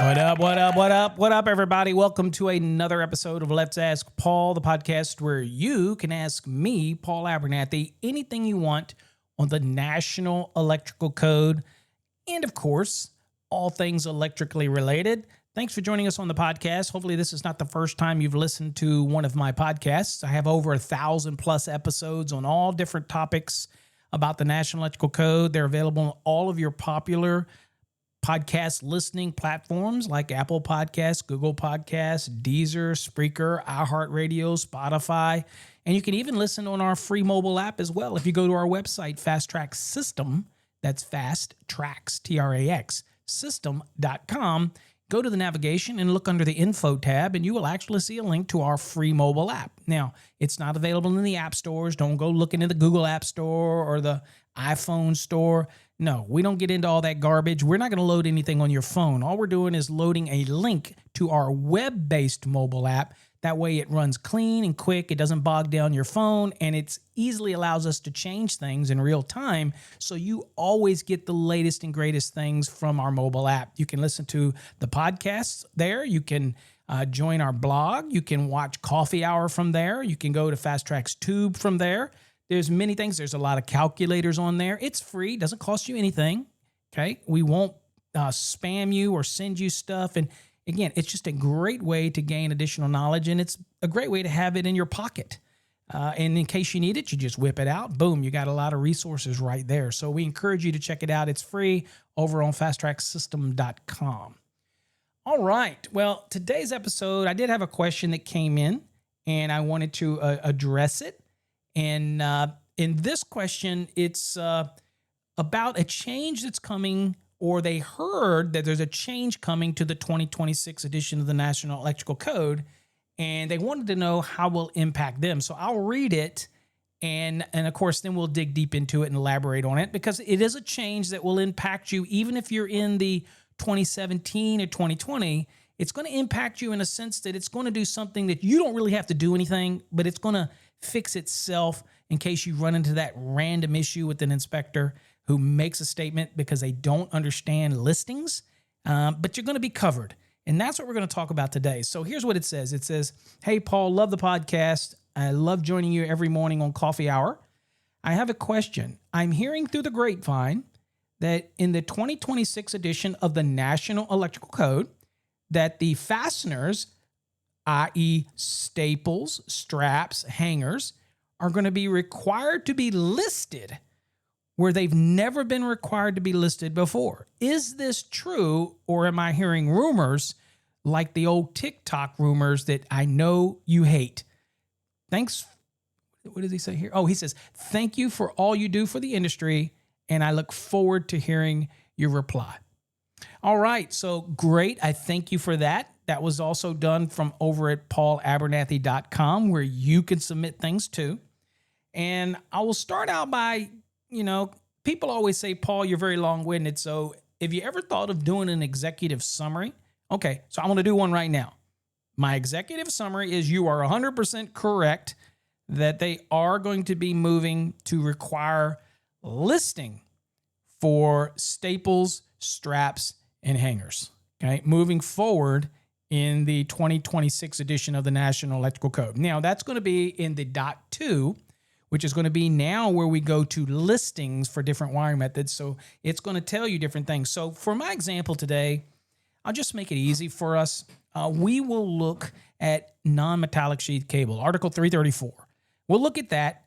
What up, what up, what up, what up, everybody? Welcome to another episode of Let's Ask Paul, the podcast where you can ask me, Paul Abernathy, anything you want on the National Electrical Code and, of course, all things electrically related. Thanks for joining us on the podcast. Hopefully, this is not the first time you've listened to one of my podcasts. I have over 1,000 plus episodes on all different topics about the National Electrical Code. They're available on all of your popular podcast listening platforms like Apple Podcasts, Google Podcasts, Deezer, Spreaker, iHeartRadio, Spotify, and you can even listen on our free mobile app as well. If you go to our website, Fast Track System, that's Fast Tracks, T-R-A-X, system.com, go to the navigation and look under the info tab, and you will actually see a link to our free mobile app. Now, it's not available in the app stores. Don't go looking in the Google App Store or the iPhone store. No, we don't get into all that garbage. We're not going to load anything on your phone. All we're doing is loading a link to our web-based mobile app. That way it runs clean and quick. It doesn't bog down your phone, and it easily allows us to change things in real time, so you always get the latest and greatest things from our mobile app. You can listen to the podcasts there. You can join our blog. You can watch Coffee Hour from there. You can go to Fast Track's Tube from there. There's many things. There's a lot of calculators on there. It's free. Doesn't cost you anything. Okay. We won't spam you or send you stuff. And again, it's just a great way to gain additional knowledge, and it's a great way to have it in your pocket. And in case you need it, you just whip it out. Boom, you got a lot of resources right there. So we encourage you to check it out. It's free over on fasttracksystem.com. All right. Well, today's episode, I did have a question that came in, and I wanted to address it. And in this question, it's about a change that's coming, or they heard that there's a change coming to the 2026 edition of the National Electrical Code, and they wanted to know how it will impact them. So I'll read it, and of course, then we'll dig deep into it and elaborate on it, because it is a change that will impact you even if you're in the 2017 or 2020. It's going to impact you in a sense that it's going to do something that you don't really have to do anything, but it's going to fix itself in case you run into that random issue with an inspector who makes a statement because they don't understand listings, but you're going to be covered. And that's what we're going to talk about today. So here's what it says. It says, "Hey, Paul, love the podcast. I love joining you every morning on Coffee Hour. I have a question. I'm hearing through the grapevine that in the 2026 edition of the National Electrical Code, that the fasteners, i.e. staples, straps, hangers, are going to be required to be listed where they've never been required to be listed before. Is this true, or am I hearing rumors like the old TikTok rumors that I know you hate? Thanks." What does he say here? Oh, he says, "Thank you for all you do for the industry, and I look forward to hearing your reply." All right, so great. I thank you for that. That was also done from over at paulabernathy.com, where you can submit things too. And I will start out by, people always say, "Paul, you're very long-winded." So have you ever thought of doing an executive summary? Okay, so I'm going to do one right now. My executive summary is you are 100% correct that they are going to be moving to require listing for staples, straps, and hangers. Okay, moving forward in the 2026 edition of the National Electrical Code. Now, that's going to be in the .2, which is going to be now where we go to listings for different wiring methods. So it's going to tell you different things. So for my example today, I'll just make it easy for us. We will look at non-metallic sheath cable, Article 334. We'll look at that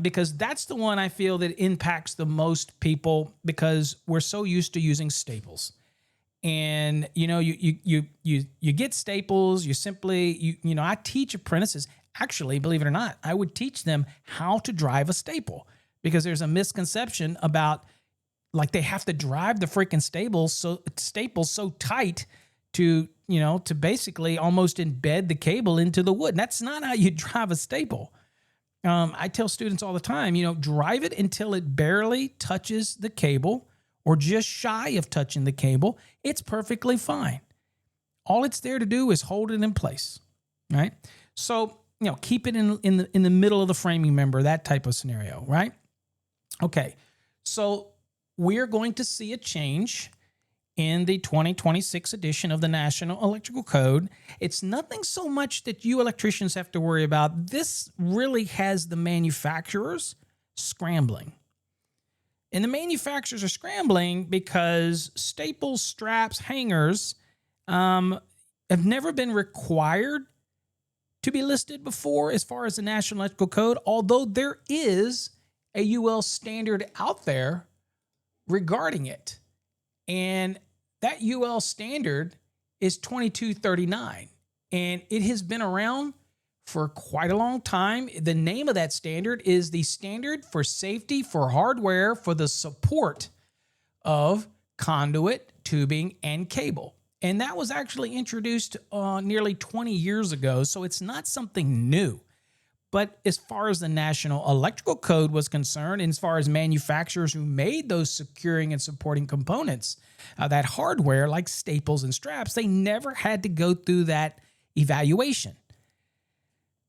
because that's the one I feel that impacts the most people, because we're so used to using staples. And, you get staples, you simply, I teach apprentices, actually, believe it or not, I would teach them how to drive a staple, because there's a misconception about, like, they have to drive the freaking staples so tight to basically almost embed the cable into the wood. And that's not how you drive a staple. I tell students all the time, drive it until it barely touches the cable, or just shy of touching the cable. It's perfectly fine. All it's there to do is hold it in place, right? So, keep it in the middle of the framing member, that type of scenario, right? Okay, so we're going to see a change in the 2026 edition of the National Electrical Code. It's nothing so much that you electricians have to worry about. This really has the manufacturers scrambling. And the manufacturers are scrambling because staples, straps, hangers have never been required to be listed before as far as the National Electrical Code, although there is a UL standard out there regarding it. And that UL standard is 2239, and it has been around for quite a long time. The name of that standard is the Standard for Safety for Hardware for the Support of Conduit, Tubing, and Cable. And that was actually introduced nearly 20 years ago, so it's not something new. But as far as the National Electrical Code was concerned, and as far as manufacturers who made those securing and supporting components, that hardware like staples and straps, they never had to go through that evaluation.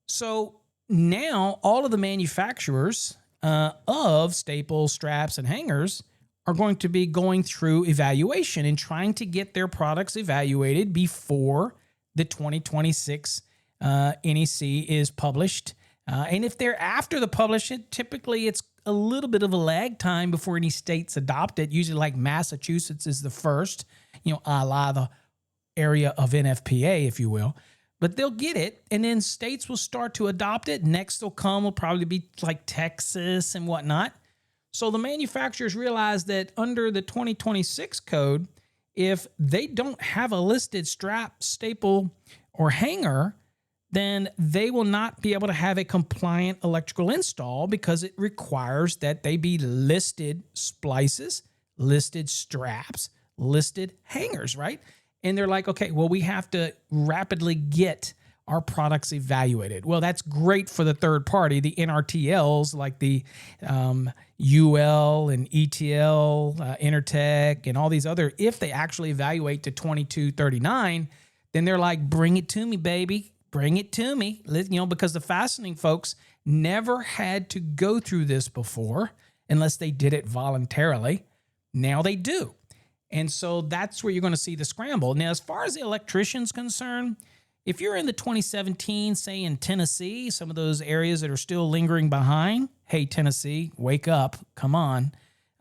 So now all of the manufacturers of staples, straps, and hangers are going to be going through evaluation and trying to get their products evaluated before the 2026 NEC is published. And if they're after the publishing, typically it's a little bit of a lag time before any states adopt it. Usually like Massachusetts is the first, a la the area of NFPA, if you will. But they'll get it, and then states will start to adopt it. Next will probably be like Texas and whatnot. So the manufacturers realize that under the 2026 code, if they don't have a listed strap, staple, or hanger, then they will not be able to have a compliant electrical install because it requires that they be listed splices, listed straps, listed hangers, right? And they're like, okay, well, we have to rapidly get our products evaluated. Well, that's great for the third party, the NRTLs like the UL and ETL, Intertech, and all these other. If they actually evaluate to 2239, then they're like, bring it to me, baby. Bring it to me, because the fastening folks never had to go through this before unless they did it voluntarily. Now they do. And so that's where you're going to see the scramble. Now, as far as the electrician's concerned, if you're in the 2017, say in Tennessee, some of those areas that are still lingering behind, hey, Tennessee, wake up, come on.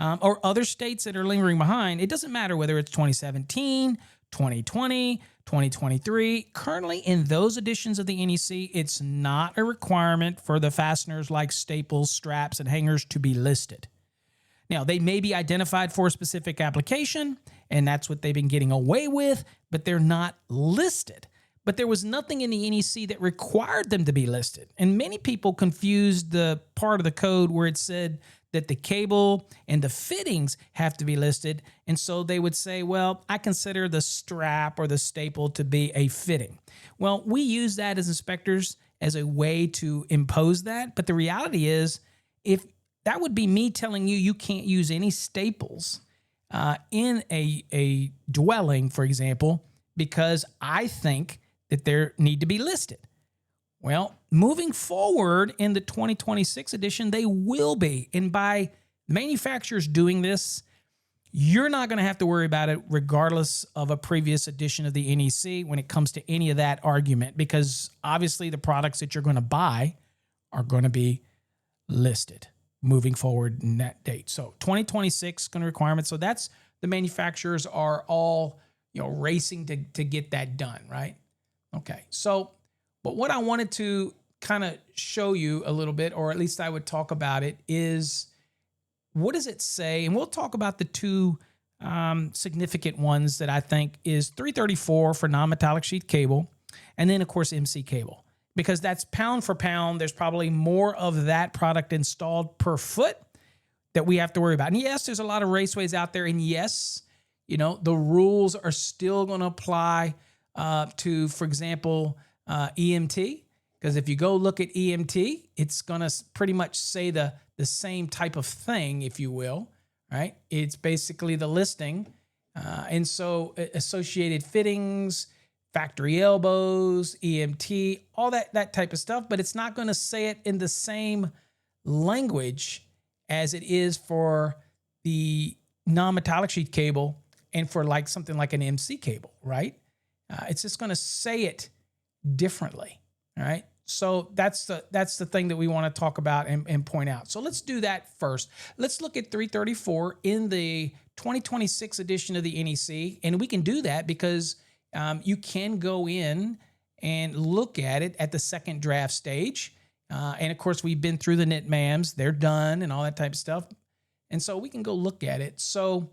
Or other states that are lingering behind, it doesn't matter whether it's 2017, 2020, 2023. Currently, in those editions of the NEC, it's not a requirement for the fasteners like staples, straps, and hangers to be listed. Now, they may be identified for a specific application, and that's what they've been getting away with, but they're not listed. But there was nothing in the NEC that required them to be listed. And many people confused the part of the code where it said that the cable and the fittings have to be listed. And so they would say, well, I consider the strap or the staple to be a fitting. Well, we use that as inspectors as a way to impose that. But the reality is, if that would be me telling you you can't use any staples in a dwelling, for example, because I think that they need to be listed. Well, moving forward in the 2026 edition, they will be. And by manufacturers doing this, you're not going to have to worry about it regardless of a previous edition of the NEC when it comes to any of that argument, because obviously the products that you're going to buy are going to be listed moving forward in that date. So 2026 is going to requirement. So that's the manufacturers are all racing to get that done, right? Okay, so but what I wanted to kind of show you a little bit, or at least I would talk about it, is what does it say? And we'll talk about the two significant ones that I think is 334 for non-metallic sheath cable, and then, of course, MC cable. Because that's pound for pound, there's probably more of that product installed per foot that we have to worry about. And yes, there's a lot of raceways out there, and yes, the rules are still going to apply to, for example, EMT, because if you go look at EMT, it's going to pretty much say the same type of thing, if you will, right? It's basically the listing. And so associated fittings, factory elbows, EMT, all that type of stuff, but it's not going to say it in the same language as it is for the non-metallic sheath cable and for like something like an MC cable, right? It's just going to say it differently, all right? So that's the thing that we want to talk about and point out. So let's do that first. Let's look at 334 in the 2026 edition of the NEC, and we can do that because you can go in and look at it at the second draft stage. And of course, we've been through the NITMAMs. They're done and all that type of stuff. And so we can go look at it. So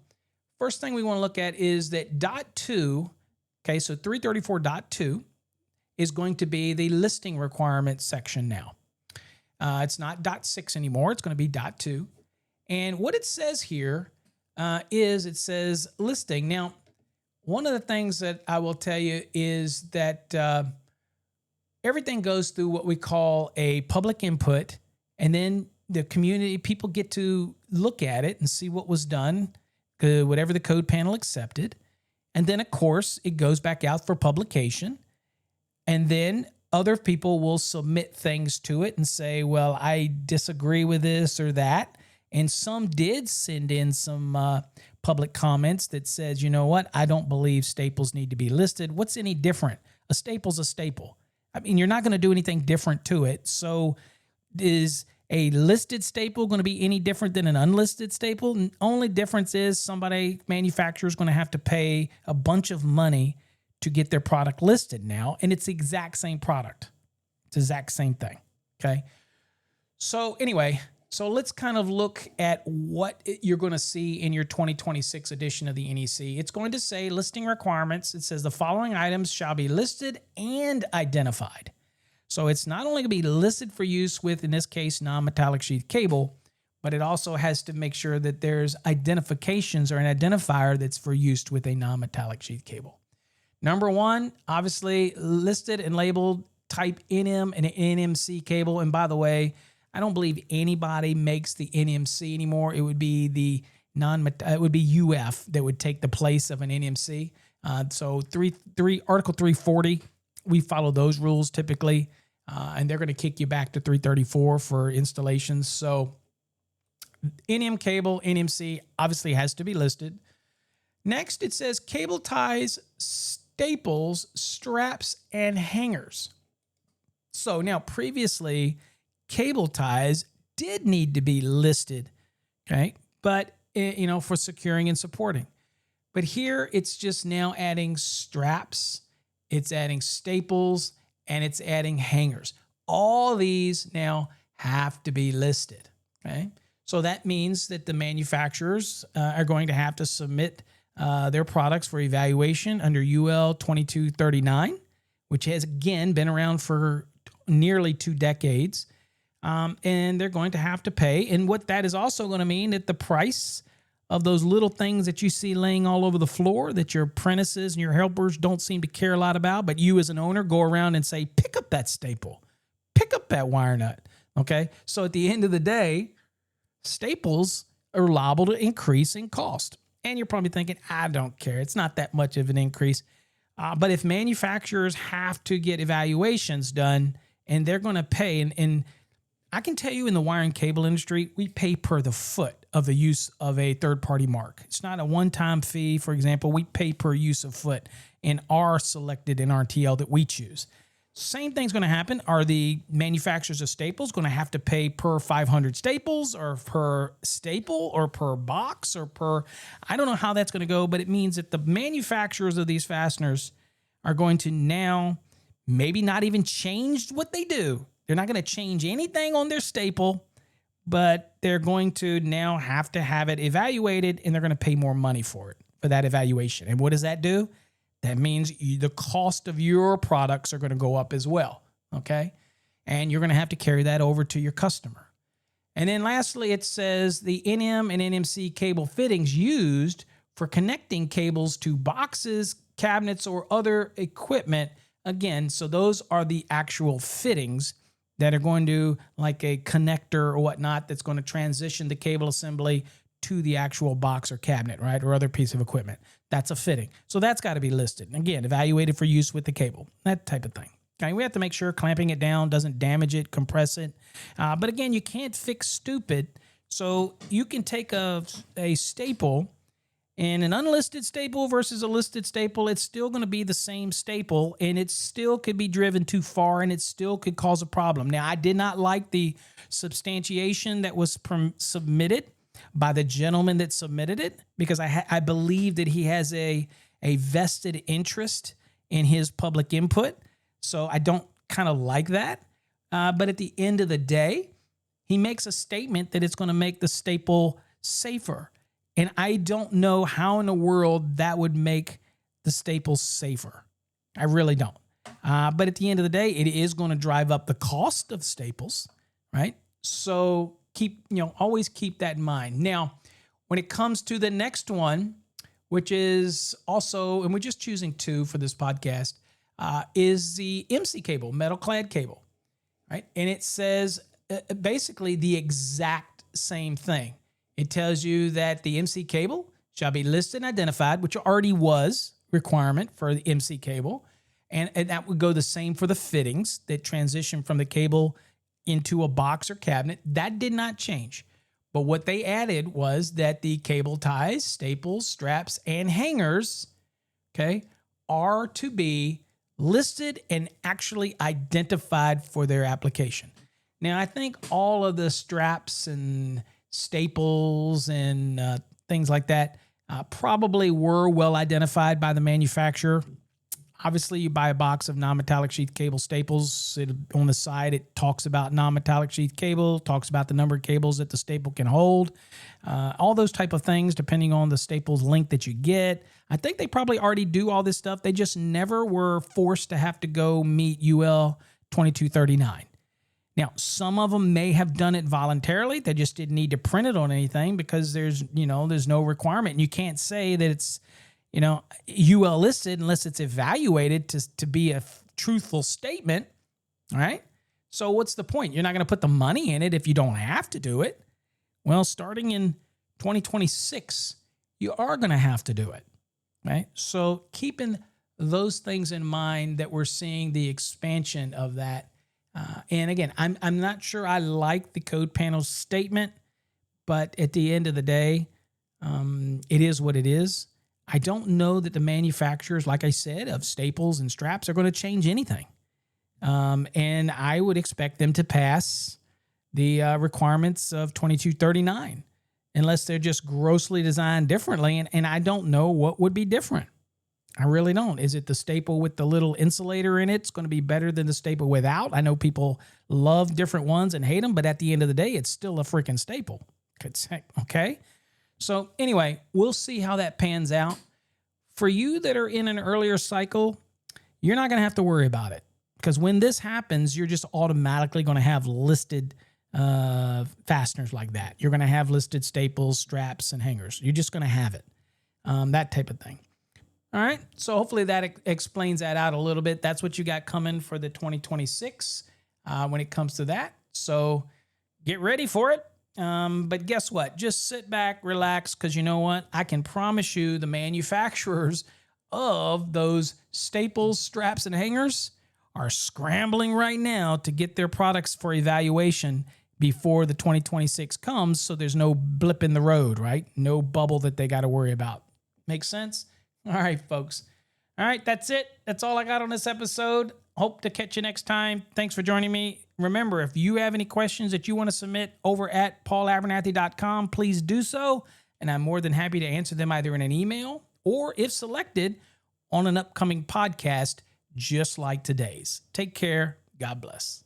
first thing we want to look at is that .2, okay, so 334.2 is going to be the listing requirements section now. It's not .6 anymore. It's going to be .2. And what it says here is it says listing. Now, one of the things that I will tell you is that everything goes through what we call a public input, and then the community, people get to look at it and see what was done, whatever the code panel accepted. And then, of course, it goes back out for publication. And then other people will submit things to it and say, well, I disagree with this or that. And some did send in some public comments that says, you know what, I don't believe staples need to be listed. What's any different? A staple's a staple. I mean, you're not going to do anything different to it. So is a listed staple going to be any different than an unlisted staple? The only difference is manufacturer is going to have to pay a bunch of money to get their product listed now, and it's the exact same product. It's the exact same thing, okay? So anyway, so let's kind of look at what you're going to see in your 2026 edition of the NEC. It's going to say listing requirements. It says the following items shall be listed and identified. So it's not only going to be listed for use with, in this case, non-metallic sheath cable, but it also has to make sure that there's identifications or an identifier that's for use with a non-metallic sheath cable. Number one, obviously listed and labeled type NM and NMC cable. And by the way, I don't believe anybody makes the NMC anymore. It would be the it would be UF that would take the place of an NMC. So Article 340, we follow those rules typically, and they're going to kick you back to 334 for installations. So NM cable, NMC obviously has to be listed. Next, it says cable ties, staples, straps, and hangers. So now previously, cable ties did need to be listed, okay? But, for securing and supporting. But here, it's just now adding straps, it's adding staples, and it's adding hangers. All these now have to be listed, okay? So that means that the manufacturers are going to have to submit their products for evaluation under UL 2239, which has, again, been around for nearly 2 decades. And they're going to have to pay. And what that is also going to mean that the price of those little things that you see laying all over the floor that your apprentices and your helpers don't seem to care a lot about, but you as an owner go around and say, pick up that staple, pick up that wire nut, okay? So at the end of the day, staples are liable to increase in cost. And you're probably thinking, I don't care. It's not that much of an increase. But if manufacturers have to get evaluations done and they're going to pay, and I can tell you in the wire and cable industry, we pay per the foot of the use of a third-party mark. It's not a one-time fee. For example, we pay per use of foot in our selected NRTL that we choose. Same thing's going to happen. Are the manufacturers of staples going to have to pay per 500 staples or per staple or per box or per... I don't know how that's going to go, but it means that the manufacturers of these fasteners are going to now maybe not even change what they do. They're not going to change anything on their staple, but they're going to now have to have it evaluated, and they're going to pay more money for that evaluation. And what does that do? That means the cost of your products are going to go up as well, okay? And you're going to have to carry that over to your customer. And then lastly, it says the NM and NMC cable fittings used for connecting cables to boxes, cabinets, or other equipment. Again, so those are the actual fittings that are going to, like a connector or whatnot, that's going to transition the cable assembly to the actual box or cabinet, right, or other piece of equipment. That's a fitting. So that's got to be listed. And again, evaluated for use with the cable, that type of thing. Okay, we have to make sure clamping it down doesn't damage it, compress it. But again, you can't fix stupid. So you can take a staple in an unlisted staple versus a listed staple, it's still going to be the same staple, and it still could be driven too far, and it still could cause a problem. Now, I did not like the substantiation that was submitted by the gentleman that submitted it, because I believe that he has a vested interest in his public input. So I don't kind of like that. But at the end of the day, he makes a statement that it's going to make the staple safer. And I don't know how in the world that would make the staples safer. I really don't. But at the end of the day, it is going to drive up the cost of staples, right? So always keep that in mind. Now, when it comes to the next one, which is also, and we're just choosing two for this podcast, is the MC cable, metal clad cable, right? And it says basically the exact same thing. It tells you that the MC cable shall be listed and identified, which already was requirement for the MC cable. And that would go the same for the fittings that transition from the cable into a box or cabinet. That did not change. But what they added was that the cable ties, staples, straps, and hangers, okay, are to be listed and actually identified for their application. Now, I think all of the straps and staples and things like that probably were well identified by the manufacturer. Obviously, you buy a box of non-metallic sheath cable staples. On the side, it talks about non-metallic sheath cable, talks about the number of cables that the staple can hold, all those type of things, depending on the staples length that you get. I think they probably already do all this stuff. They just never were forced to have to go meet UL 2239. Now, some of them may have done it voluntarily. They just didn't need to print it on anything because there's no requirement. And you can't say that it's, UL listed unless it's evaluated to be a truthful statement, all right? So what's the point? You're not going to put the money in it if you don't have to do it. Well, starting in 2026, you are going to have to do it, right? So keeping those things in mind that we're seeing the expansion of that. And again, I'm not sure I like the code panel statement, but at the end of the day, it is what it is. I don't know that the manufacturers, like I said, of staples and straps are going to change anything. And I would expect them to pass the requirements of 2239 unless they're just grossly designed differently. And I don't know what would be different. I really don't. Is it the staple with the little insulator in it? It's going to be better than the staple without. I know people love different ones and hate them, but at the end of the day, it's still a freaking staple. Okay? So anyway, we'll see how that pans out. For you that are in an earlier cycle, you're not going to have to worry about it because when this happens, you're just automatically going to have listed fasteners like that. You're going to have listed staples, straps, and hangers. You're just going to have it, that type of thing. All right, so hopefully that explains that out a little bit. That's what you got coming for the 2026 when it comes to that. So get ready for it. But guess what? Just sit back, relax, because you know what? I can promise you the manufacturers of those staples, straps, and hangers are scrambling right now to get their products for evaluation before the 2026 comes, so there's no blip in the road, right? No bubble that they got to worry about. Make sense? All right, folks. All right, that's it. That's all I got on this episode. Hope to catch you next time. Thanks for joining me. Remember, if you have any questions that you want to submit over at paulabernathy.com, please do so. And I'm more than happy to answer them either in an email or, if selected, on an upcoming podcast just like today's. Take care. God bless.